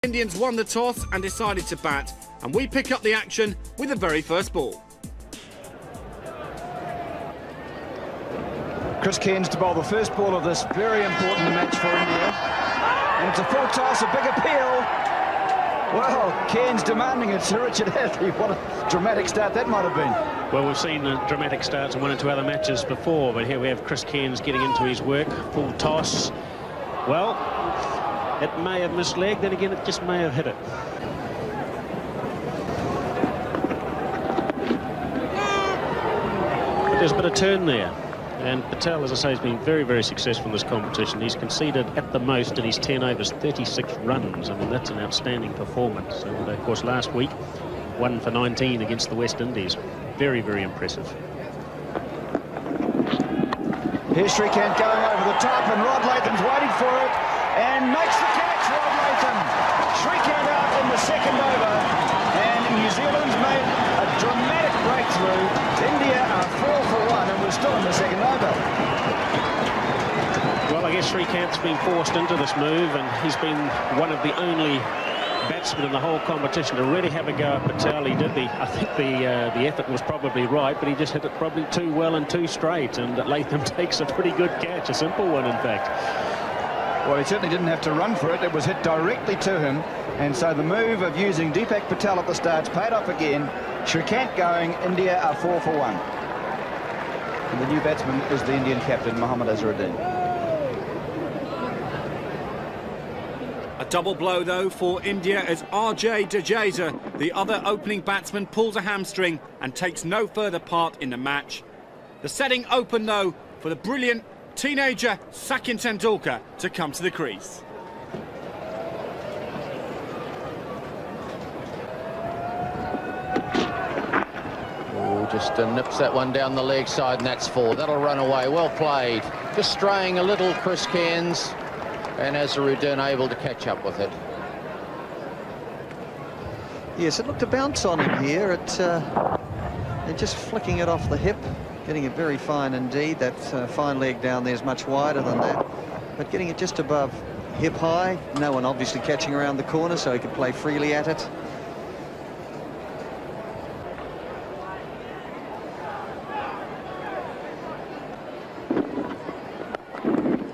Indians won the toss and decided to bat, and we pick up the action with the very first ball. Chris Cairns to bowl the first ball of this very important match for India. And it's a full toss, a big appeal. Well, Cairns demanding it, Sir Richard Hadlee. What a dramatic start that might have been. Well, we've seen dramatic starts in 1 and 2 other matches before, but here we have Chris Cairns getting into his work. Full toss. Well, it may have mislegged, then again it just may have hit it. But there's a bit of turn there. And Patel, as I say, has been very, very successful in this competition. He's conceded at the most in his 10 overs 36 runs. I mean, that's an outstanding performance. And of course, last week, 1 for 19 against the West Indies. Very, very impressive. Here's Srikanth going over the top, and Rod Latham's waiting for it and makes the catch. Rod Latham. Srikanth out in the second over, and New Zealand's made a dramatic breakthrough. India are 4 for 1, and we're still in the second over. Well, I guess Srikanth's been forced into this move, and he's been one of the only batsmen in the whole competition to really have a go at Patel. He did. I think the effort was probably right, but he just hit it probably too well and too straight, and Latham takes a pretty good catch, a simple one, in fact. Well, he certainly didn't have to run for it. It was hit directly to him, and so the move of using Deepak Patel at the start's paid off again. Srikanth going, India are 4 for 1. And the new batsman is the Indian captain, Mohammad Azharuddin. A double blow, though, for India as RJ Jadeja, the other opening batsman, pulls a hamstring and takes no further part in the match. The setting open, though, for the brilliant teenager Sachin Tendulkar to come to the crease. Just nips that one down the leg side, and that's 4. That'll run away. Well played. Just straying a little, Chris Cairns, and Azharuddin able to catch up with it. Yes, it looked to bounce on him here. They're just flicking it off the hip, getting it very fine indeed. That fine leg down there is much wider than that, but getting it just above hip high. No one obviously catching around the corner, so he could play freely at it.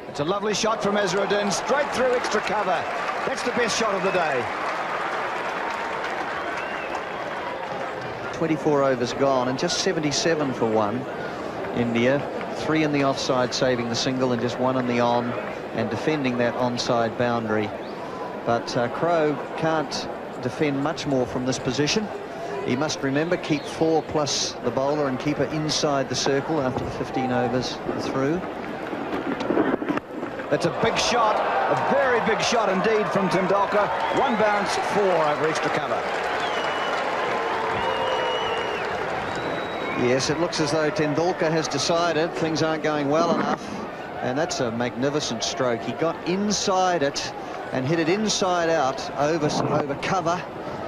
It's a lovely shot from Azharuddin, straight through extra cover. That's the best shot of the day. 24 overs gone and just 77 for 1. India, 3 in the offside, saving the single, and just 1 in the on and defending that onside boundary. But Crowe can't defend much more from this position. He must remember, keep 4 plus the bowler and keep her inside the circle after the 15 overs through. That's a big shot, a very big shot indeed from Tendulkar. 1 bounce, 4 over extra cover. Yes, it looks as though Tendulkar has decided things aren't going well enough, and that's a magnificent stroke. He got inside it and hit it inside out over cover.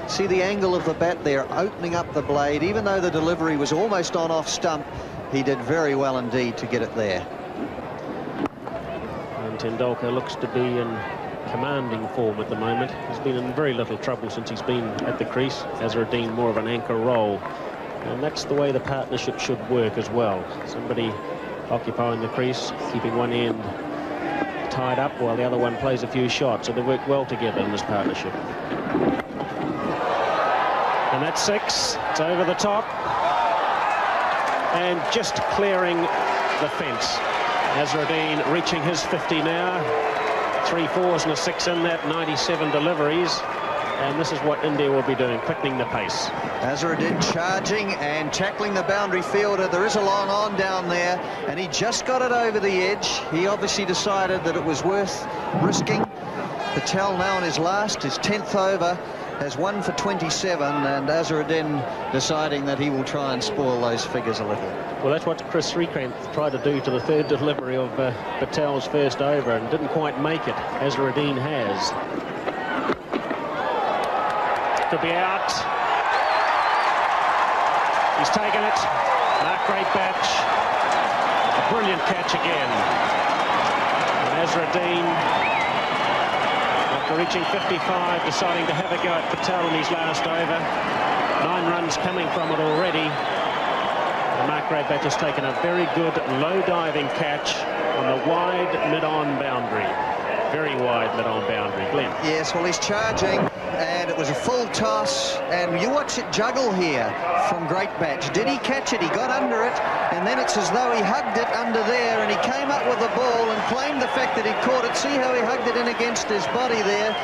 See the angle of the bat there, opening up the blade. Even though the delivery was almost on off stump, he did very well indeed to get it there. Tendulkar looks to be in commanding form at the moment. He's been in very little trouble since he's been at the crease. Azharuddin more of an anchor role, and that's the way the partnership should work as well. Somebody occupying the crease, keeping one end tied up while the other one plays a few shots, so they work well together in this partnership. And that's 6. It's over the top and just clearing the fence. Azharuddin reaching his 50 now. 3 4s and a 6 in that, 97 deliveries. And this is what India will be doing, quickening the pace. Azharuddin charging and tackling the boundary fielder. There is a long on down there, and he just got it over the edge. He obviously decided that it was worth risking. Patel now on his 10th over, has 1 for 27, and Azharuddin deciding that he will try and spoil those figures a little. Well, that's what Chris Srikanth tried to do to the 3rd delivery of Patel's first over, and didn't quite make it. Azharuddin has. Could be out. He's taken it. Great batch. A brilliant catch again. And Azharuddin, after After reaching 55, deciding to have a go at Patel in his last over. 9 runs coming from it already. And Mark Gradbatch has taken a very good low-diving catch on the wide mid-on boundary. Very wide mid-on boundary. Glenn. Yes, well, he's charging, and it was a full toss, and you watch it juggle here from Gradbatch. Did he catch it? He got under it, and then it's as though he hugged it under there, and he came up with the ball and claimed the fact that he caught it. See how he hugged it in against his body there.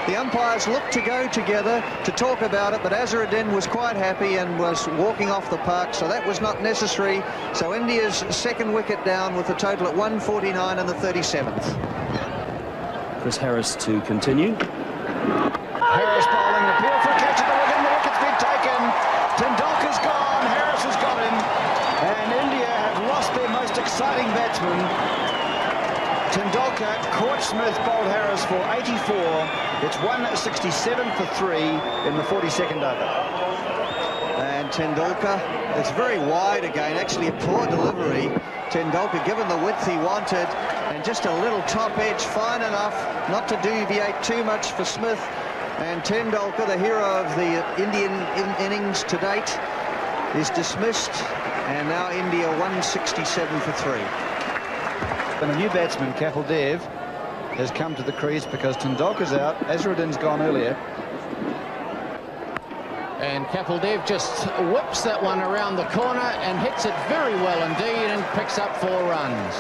The umpires looked to go together to talk about it, but Azharuddin was quite happy and was walking off the park, so that was not necessary. So India's second wicket down with a total at 149 and the 37th. Chris Harris to continue. Harris bowling, appeal for a catch at the wicket, and the wicket's been taken. Tendulkar's gone, Harris has got him, and India have lost their most exciting batsman. Tendulkar caught Smith, bowled Harris for 84. It's 167 for 3 in the 42nd over. And Tendulkar, it's very wide again, actually a poor delivery. Tendulkar given the width he wanted, and just a little top edge, fine enough not to deviate too much for Smith. And Tendulkar, the hero of the Indian innings to date, is dismissed, and now India 167 for 3. And a new batsman, Kapil Dev, has come to the crease because Tendulkar's out. Azharuddin's gone earlier. And Kapil Dev just whips that one around the corner and hits it very well indeed and picks up 4 runs.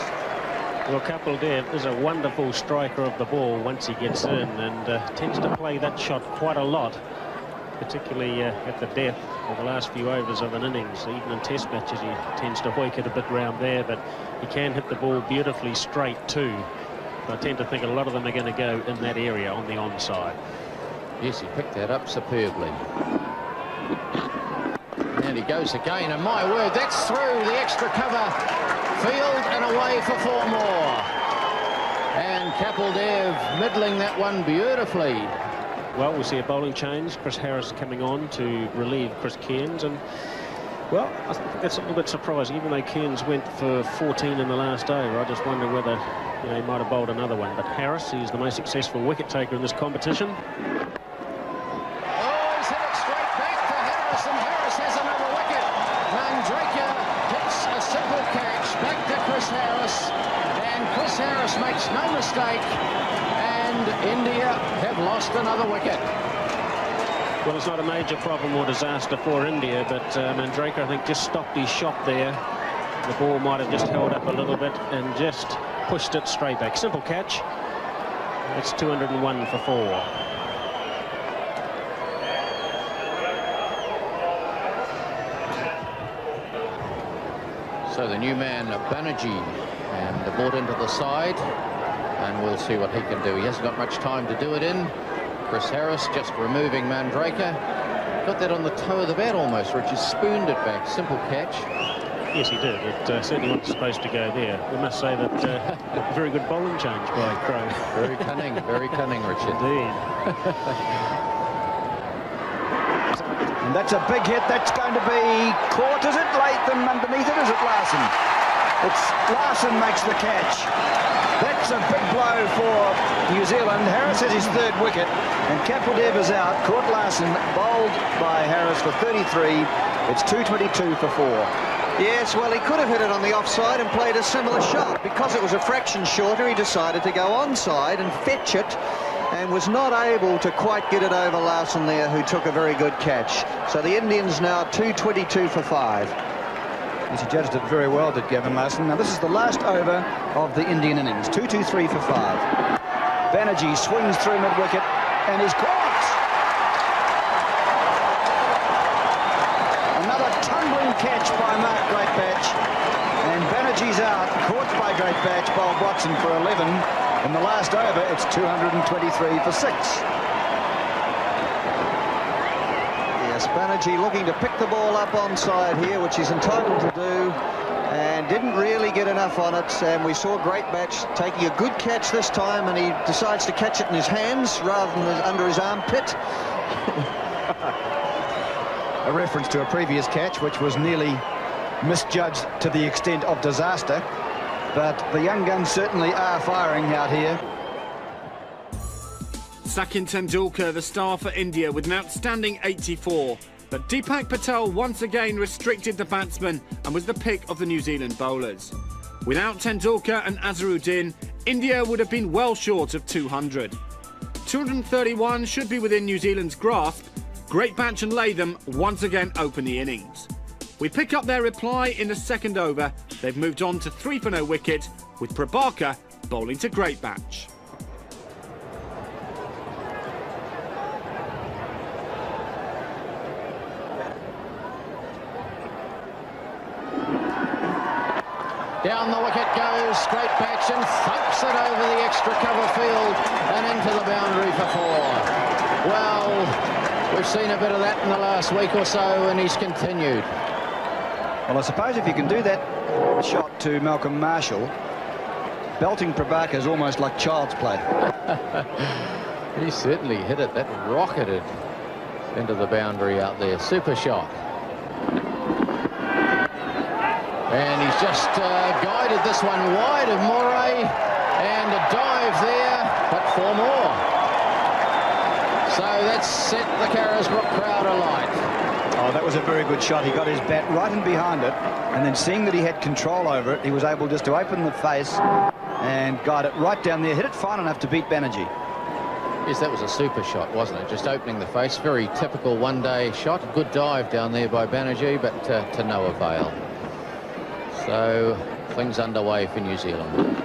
Well, Kapil Dev is a wonderful striker of the ball once he gets in, and tends to play that shot quite a lot, particularly at the death of the last few overs of an innings. Even in test matches he tends to hoik it a bit round there, but he can hit the ball beautifully straight too. I tend to think a lot of them are going to go in that area on the onside. Yes, he picked that up superbly. And he goes again, and my word, that's through the extra cover field and away for 4 more. And Kapil Dev middling that one beautifully. Well, we'll see a bowling change. Chris Harris coming on to relieve Chris Cairns, and well, I think that's a little bit surprising. Even though Cairns went for 14 in the last over, I just wonder whether he might have bowled another one. But Harris, he's the most successful wicket taker in this competition. Oh, he's hit it straight back to Harris, and Harris has another wicket. Mandraker hits a simple catch back to Chris Harris, and Chris Harris makes no mistake, and India have lost another wicket. Well, it's not a major problem or disaster for India, but Mandraker, I think, just stopped his shot there. The ball might have just held up a little bit and just pushed it straight back. Simple catch. It's 201 for 4. So the new man, Banerjee, and brought into the side, and we'll see what he can do. He hasn't got much time to do it in. Chris Harris just removing Mandraker. Got that on the toe of the bat almost, Richard. Spooned it back. Simple catch. Yes, he did. It certainly wasn't supposed to go there. We must say that a very good bowling change by Crow. Very cunning, Richard. Indeed. And that's a big hit. That's going to be caught. Is it Latham underneath it? Is it Larson? It's Larson makes the catch. That's a big blow for New Zealand. Harris has his 3rd wicket, and Kapil Dev is out. Caught Larson, bowled by Harris for 33. It's 222 for 4. Yes, well, he could have hit it on the offside and played a similar shot. Because it was a fraction shorter, he decided to go onside and fetch it, and was not able to quite get it over Larson there, who took a very good catch. So the Indians now 222 for 5. Yes, he judged it very well, did Gavin Larson. Now, this is the last over of the Indian innings. 2-2-3 for 5. Banerjee swings through mid-wicket and is caught. Another tumbling catch by Mark Gradbatch. And Banerjee's out, caught by Gradbatch, bowled Watson for 11. In the last over, it's 223 for 6. Yes, Banerjee looking to pick the ball up onside here, which he's entitled to do, and didn't really get enough on it. And we saw Gradbatch taking a good catch this time, and he decides to catch it in his hands rather than under his armpit. A reference to a previous catch, which was nearly misjudged to the extent of disaster. But the young guns certainly are firing out here. Sachin Tendulkar, the star for India, with an outstanding 84. But Deepak Patel once again restricted the batsman and was the pick of the New Zealand bowlers. Without Tendulkar and Azharuddin, India would have been well short of 200. 231 should be within New Zealand's grasp. Greatbatch and Latham once again open the innings. We pick up their reply in the second over. They've moved on to 3 for no wicket, with Prabhakar bowling to Greatbatch. Down the wicket goes Greatbatch and thumps it over the extra cover field and into the boundary for 4. Well, we've seen a bit of that in the last week or so, and he's continued. Well, I suppose if you can do that shot to Malcolm Marshall, belting Prabhakar is almost like child's play. He certainly hit it. That rocketed into the boundary out there. Super shot. And he's just guided this one wide of Moray, and a dive there, but 4 more. So that's set the Carisbrook crowd alight. Oh, that was a very good shot. He got his bat right in behind it, and then seeing that he had control over it, he was able just to open the face and guide it right down there, hit it fine enough to beat Banerjee. Yes, that was a super shot, wasn't it? Just opening the face. Very typical one-day shot. Good dive down there by Banerjee, but to no avail. So things underway for New Zealand.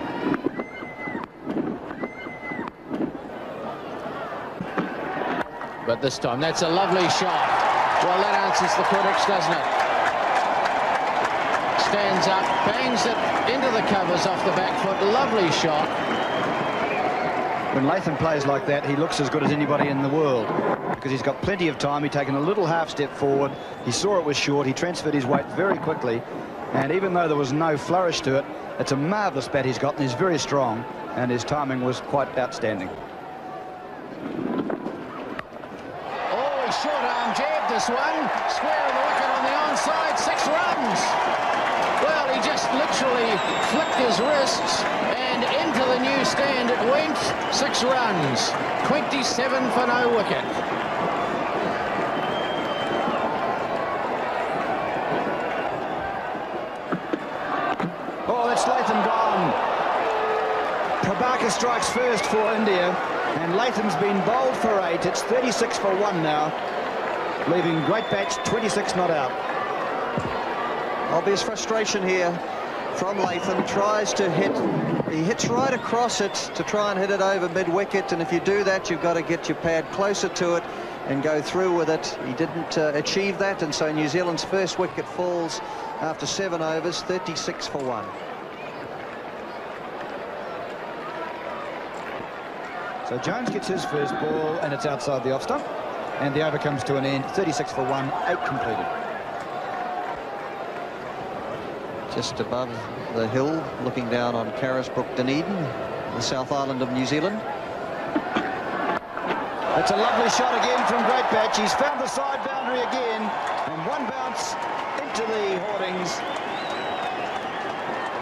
But this time, that's a lovely shot. Well, that answers the critics, doesn't it? Stands up, bangs it into the covers off the back foot. Lovely shot. When Latham plays like that, he looks as good as anybody in the world because he's got plenty of time. He's taken a little half step forward. He saw it was short. He transferred his weight very quickly. And even though there was no flourish to it, it's a marvellous bat he's got, and he's very strong, and his timing was quite outstanding. Oh, he short-arm jabbed this one. Square of the wicket on the onside, 6 runs. Well, he just literally flicked his wrists, and into the new stand it went. 6 runs, 27 for no wicket. Latham gone. Prabhakar strikes first for India, and Latham's been bowled for 8. It's 36 for 1 now, leaving Greatbatch 26 not out. Obvious frustration here from Latham. Tries to hit, he hits right across it to try and hit it over mid-wicket, and if you do that, you've got to get your pad closer to it and go through with it. He didn't achieve that, and so New Zealand's first wicket falls after 7 overs, 36 for 1. So Jones gets his first ball, and it's outside the off stump, and the over comes to an end. 36 for 1, 8 completed. Just above the hill, looking down on Carisbrook, Dunedin, the South Island of New Zealand. That's a lovely shot again from Greatbatch. He's found the side boundary again, and one bounce into the hoardings.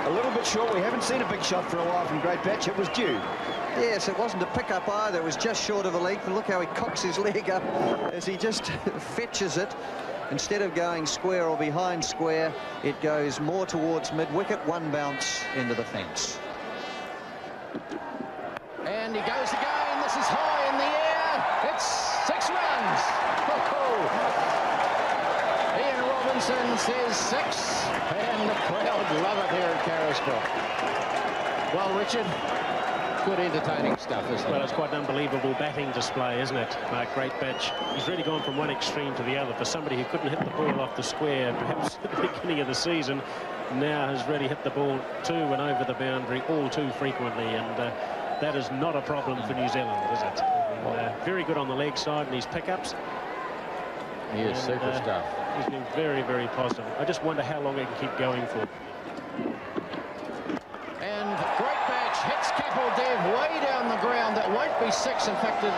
A little bit short. We haven't seen a big shot for a while from Greatbatch. It was due. Yes, it wasn't a pick-up either. It was just short of a length, and look how he cocks his leg up as he just fetches it. Instead of going square or behind square, it goes more towards mid-wicket. One bounce into the fence. And he goes again. This is high in the air. It's 6 runs. Ian Robinson says 6, and the crowd love it here at Carisbrook. Well, Richard, good entertaining stuff, isn't it? Well, it's quite an unbelievable batting display, isn't it? Greatbatch. He's really gone from one extreme to the other. For somebody who couldn't hit the ball off the square, perhaps at the beginning of the season, now has really hit the ball to and over the boundary all too frequently, and that is not a problem for New Zealand, is it? And, very good on the leg side and his pickups. He is super stuff. He's been very, very positive. I just wonder how long he can keep going for. And Greatbatch hits Kapil Dev way down the ground. That won't be 6. In fact, it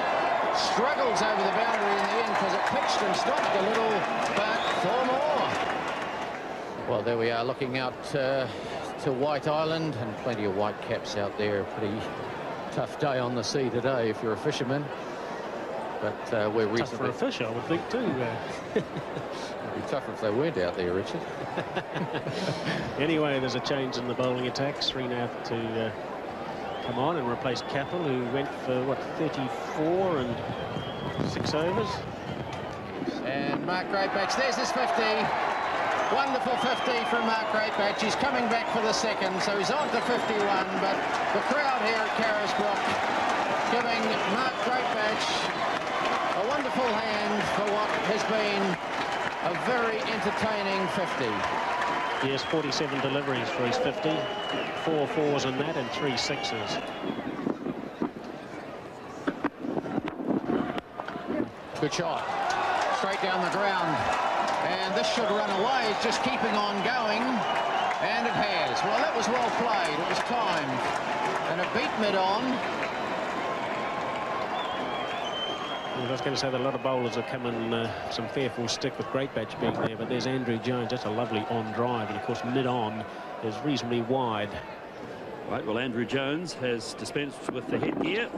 struggles over the boundary in the end because it pitched and stopped a little, but 4 more. Well, there we are looking out to White Island, and plenty of white caps out there. A pretty tough day on the sea today if you're a fisherman. But we're Tough for reasonably... a fish, I would think, too. It'd be tougher if they weren't out there, Richard. Anyway, there's a change in the bowling attack. Srinath to come on and replace Capel, who went for, what, 34 and 6 overs. And Mark Greatbatch, there's his 50. Wonderful 50 from Mark Greatbatch. He's coming back for the second, so he's on to 51. But the crowd here at Carisbrook giving Mark Greatbatch a wonderful hand for what has been a very entertaining 50. Yes, 47 deliveries for his 50. 4 fours in that and 3 sixes. Good shot. Straight down the ground. And this should run away. It's just keeping on going. And it has. Well, that was well played. It was timed. And it beat mid-on. I was going to say that a lot of bowlers have come in some fearful stick with Greatbatch being there, but there's Andrew Jones. That's a lovely on drive, and of course mid-on is reasonably wide. Right, well, Andrew Jones has dispensed with the headgear.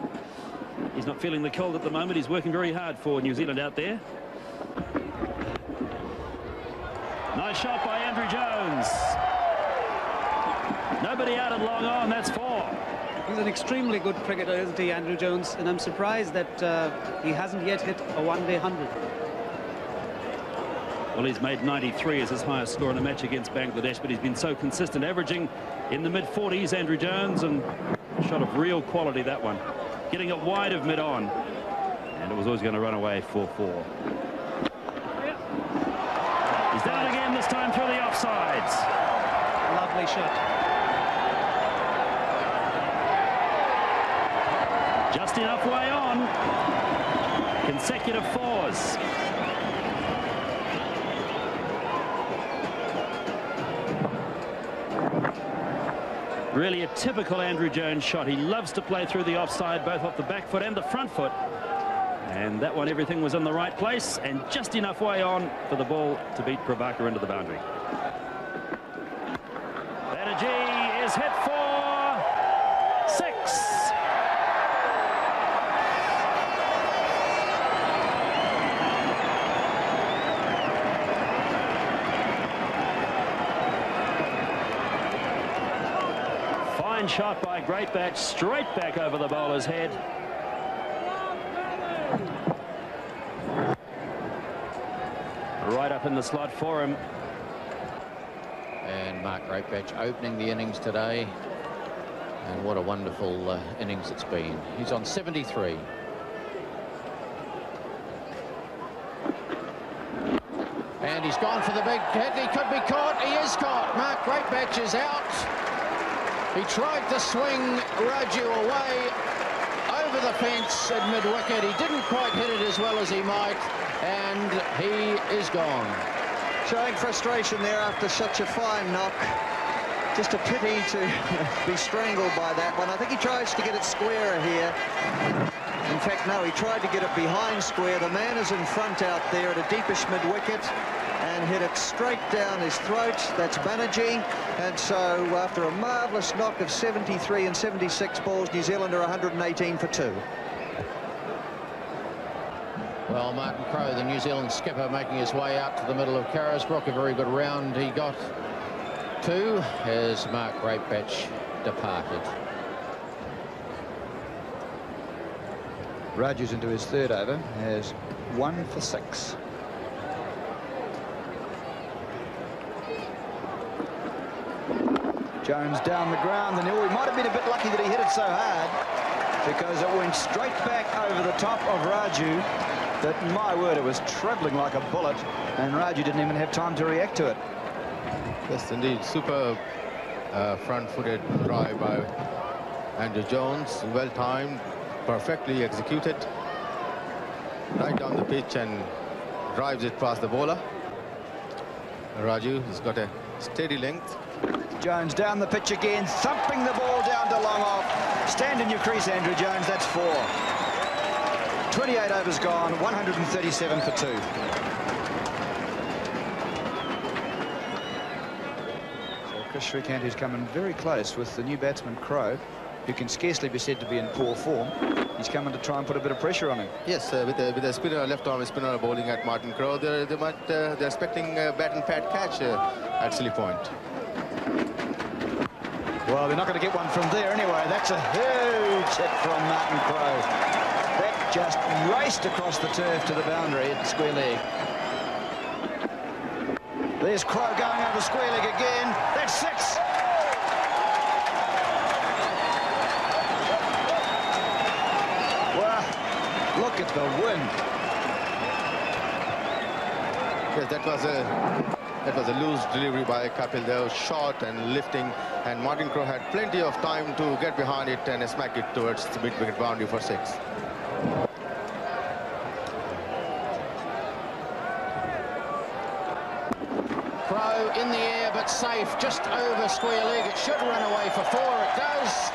He's not feeling the cold at the moment. He's working very hard for New Zealand out there. Nice shot by Andrew Jones. Nobody out at long on. That's 4. He's an extremely good cricketer, isn't he, Andrew Jones? And I'm surprised that he hasn't yet hit a one-day 100. Well, he's made 93 as his highest score in a match against Bangladesh, but he's been so consistent, averaging in the mid-40s, Andrew Jones, and a shot of real quality, that one. Getting it wide of mid-on, and it was always going to run away 4-4. He's done it again, this time through the offsides. Lovely shot. Just enough way on. Consecutive 4s. Really a typical Andrew Jones shot. He loves to play through the offside, both off the back foot and the front foot. And that one, everything was in the right place and just enough way on for the ball to beat Prabhakar into the boundary. Banerjee is hit for 6. Fine shot by Greatbatch, straight back over the bowler's head. Right up in the slot for him. And Mark Greatbatch opening the innings today. And what a wonderful innings it's been. He's on 73. And he's gone for the big hit. He could be caught. He is caught. Mark Greatbatch is out. He tried to swing Raju away over the fence at mid-wicket. He didn't quite hit it as well as he might, and he is gone. Showing frustration there after such a fine knock. Just a pity to be strangled by that one. I think he tries to get it squarer here. In fact, no, he tried to get it behind square. The man is in front out there at a deepish mid-wicket and hit it straight down his throat. That's Banerjee. And so after a marvellous knock of 73 and 76 balls, New Zealand are 118 for 2. Well, Martin Crowe, the New Zealand skipper, making his way out to the middle of Carisbrook. A very good round he got to as Mark Greatbatch departed. Raju's into his 3rd over, has 1 for 6. Jones down the ground, and he might have been a bit lucky that he hit it so hard, because it went straight back over the top of Raju. That, my word, it was travelling like a bullet, and Raju didn't even have time to react to it. Yes, indeed. Superb front-footed drive by Andrew Jones. Well-timed, perfectly executed. Right down the pitch and drives it past the bowler. Raju has got a steady length. Jones down the pitch again, thumping the ball down to long off. Stand in your crease, Andrew Jones, that's 4. 28 overs gone, 137 for 2. So Chris Shrikant, who's coming very close with the new batsman Crowe, who can scarcely be said to be in poor form. He's coming to try and put a bit of pressure on him. Yes, with a spinner, left-arm spinner bowling at Martin Crowe, they're expecting a bat and pad catch at Silly Point. Well, they're not going to get one from there anyway. That's a huge hit from Martin Crowe. That just raced across the turf to the boundary at the square leg. There's Crowe going over the square leg again. That's 6. Well, look at the wind. Yes, that was a loose delivery by Kapil Dev, short and lifting, and Martin Crowe had plenty of time to get behind it and smack it towards the mid-wicket boundary for 6. Crowe in the air but safe, just over square leg. It should run away for 4. It does.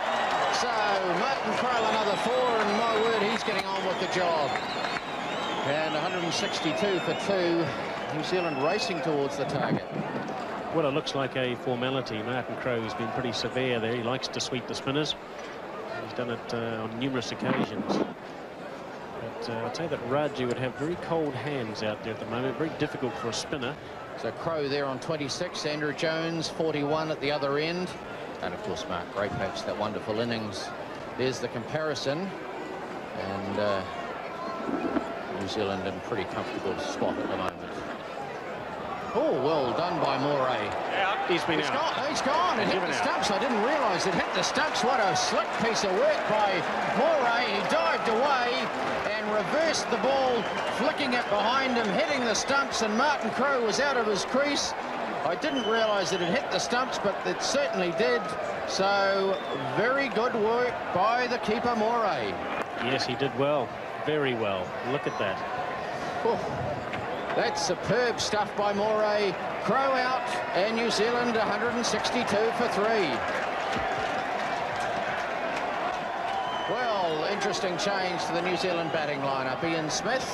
So Martin Crowe another 4, and my word, he's getting on with the job. And 162 for 2. New Zealand racing towards the target. Well, it looks like a formality. Martin Crowe's been pretty severe there. He likes to sweep the spinners. He's done it on numerous occasions. But I'd say that Raji would have very cold hands out there at the moment. Very difficult for a spinner. So Crowe there on 26, Andrew Jones 41 at the other end. And of course Mark Grapevich, that wonderful innings. There's the comparison. And New Zealand in pretty comfortable spot at the moment. Oh, well done by Moray. Out. He's been out. He's gone. It hit the stumps. I didn't realise it hit the stumps. What a slick piece of work by Moray. He dived away and reversed the ball, flicking it behind him, hitting the stumps, and Martin Crowe was out of his crease. I didn't realise that it hit the stumps, but it certainly did. So, very good work by the keeper, Moray. Yes, he did well. Very well. Look at that. Oh. That's superb stuff by Moray. Crowe out, and New Zealand 162 for 3. Well, interesting change to the New Zealand batting lineup. Ian Smith,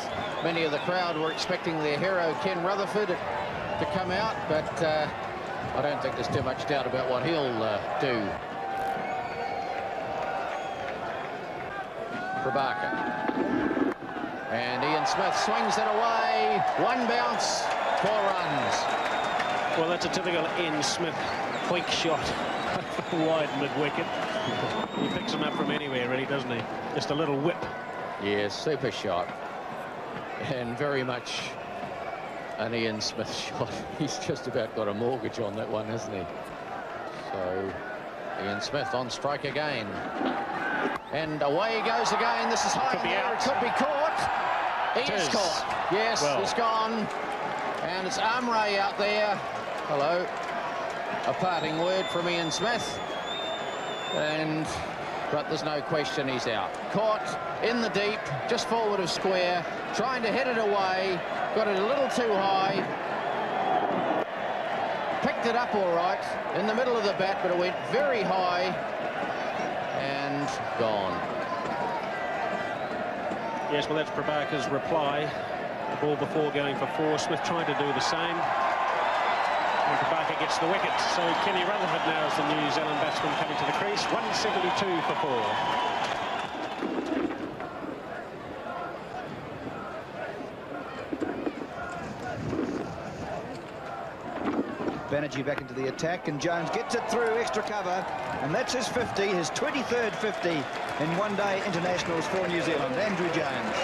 many of the crowd were expecting their hero Ken Rutherford to come out, but I don't think there's too much doubt about what he'll do. Prabhakar. And Ian Smith swings it away. 1 bounce, 4 runs. Well, that's a typical Ian Smith quick shot. Wide mid-wicket. He picks him up from anywhere, really, doesn't he? Just a little whip. Yes, super shot. And very much an Ian Smith shot. He's just about got a mortgage on that one, hasn't he? So, Ian Smith on strike again. And away he goes again. This is high in the air. It could be caught. He is caught. Yes, well, he's gone. And it's Amray out there. Hello. A parting word from Ian Smith. But there's no question he's out. Caught in the deep, just forward of square, trying to hit it away. Got it a little too high. Picked it up all right in the middle of the bat, but it went very high. And gone. Yes, well, that's Prabhakar's reply. The ball before going for 4. Smith trying to do the same. And Prabhakar gets the wicket. So Kenny Rutherford now is the New Zealand batsman coming to the crease. 172 for 4. Banerjee back into the attack, and Jones gets it through extra cover, and that's his 50, his 23rd 50 in one-day internationals for New Zealand. Andrew Jones.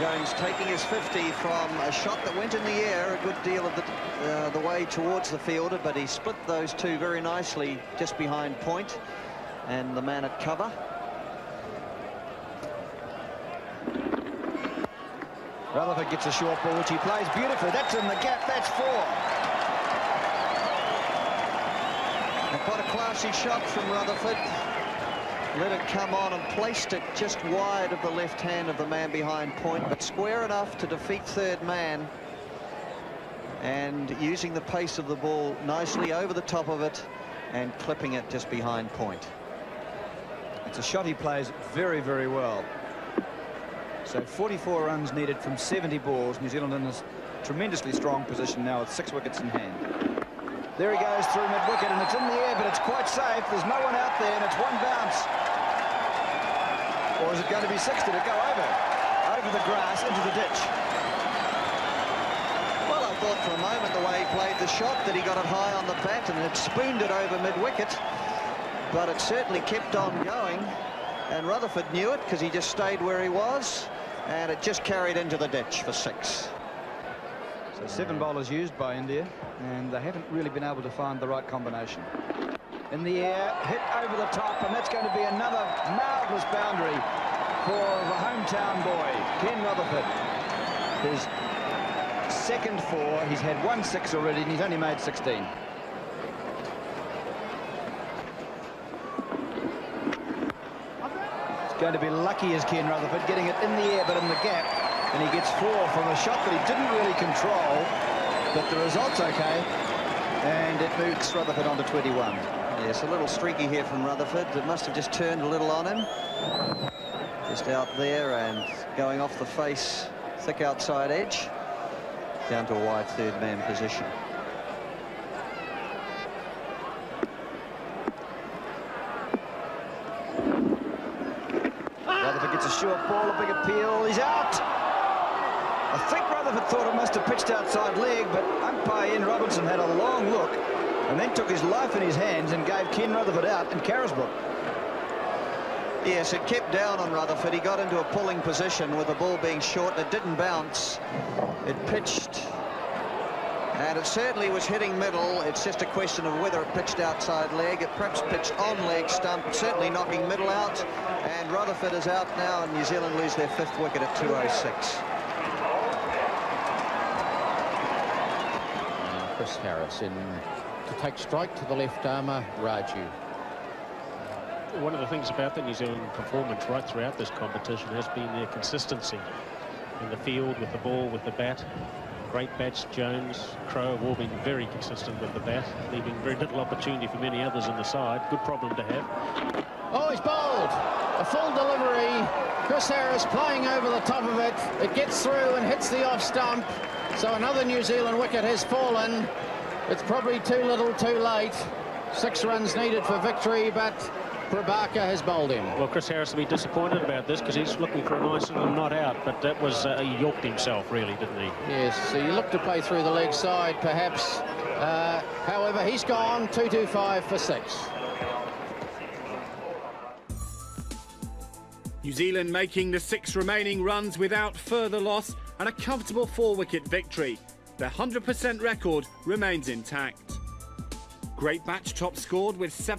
Jones taking his 50 from a shot that went in the air a good deal of the way towards the fielder, but he split those two very nicely just behind point and the man at cover. Rutherford gets a short ball, which he plays beautifully. That's in the gap. That's 4. And quite a classy shot from Rutherford. Let it come on and placed it just wide of the left hand of the man behind point, but square enough to defeat third man, and using the pace of the ball nicely over the top of it and clipping it just behind point. It's a shot he plays very, very well. So 44 runs needed from 70 balls. New Zealand in this tremendously strong position now with 6 wickets in hand. There he goes through mid-wicket, and it's in the air, but it's quite safe. There's no one out there, and it's one bounce. Or is it going to be 6? Did it go over the grass into the ditch? Well, I thought for a moment the way he played the shot that he got it high on the bat and it spooned it over mid-wicket, but it certainly kept on going, and Rutherford knew it because he just stayed where he was, and it just carried into the ditch for 6. So 7 bowlers used by India, and they haven't really been able to find the right combination. In the air, hit over the top, and that's going to be another marvellous boundary for the hometown boy, Ken Rutherford. His second 4, he's had 1 6 already, and he's only made 16. It's going to be lucky as Ken Rutherford, getting it in the air, but in the gap, and he gets 4 from a shot that he didn't really control, but the result's okay, and it moves Rutherford on to 21. Yes, a little streaky here from Rutherford. It must have just turned a little on him. Just out there and going off the face, thick outside edge, down to a wide third-man position. Rutherford gets a short ball, a big appeal, he's out! I think Rutherford thought it must have pitched outside leg, but umpire Ian Robinson had a long look and then took his life in his hands and gave Ken Rutherford out in Carisbrook. Yes, it kept down on Rutherford. He got into a pulling position with the ball being short. It didn't bounce. It pitched, and it certainly was hitting middle. It's just a question of whether it pitched outside leg. It perhaps pitched on leg stump, certainly knocking middle out. And Rutherford is out now, and New Zealand lose their 5th wicket at 2:06. Chris Harris in to take strike to the left armour, Raju. One of the things about the New Zealand performance right throughout this competition has been their consistency in the field, with the ball, with the bat. Great bats, Jones, Crowe have all been very consistent with the bat, leaving very little opportunity for many others in the side. Good problem to have. Oh, he's bowled. A full delivery. Chris Harris playing over the top of it. It gets through and hits the off stump. So another New Zealand wicket has fallen. It's probably too little, too late. 6 runs needed for victory, but Prabhakar has bowled him. Well, Chris Harris will be disappointed about this because he's looking for a nice little not out, but that was he yorked himself, really, didn't he? Yes, so he looked to play through the leg side, perhaps. However, he's gone 2-2-5 for 6. New Zealand making the 6 remaining runs without further loss and a comfortable 4-wicket victory. Their 100% record remains intact. Great Batch top scored with 7.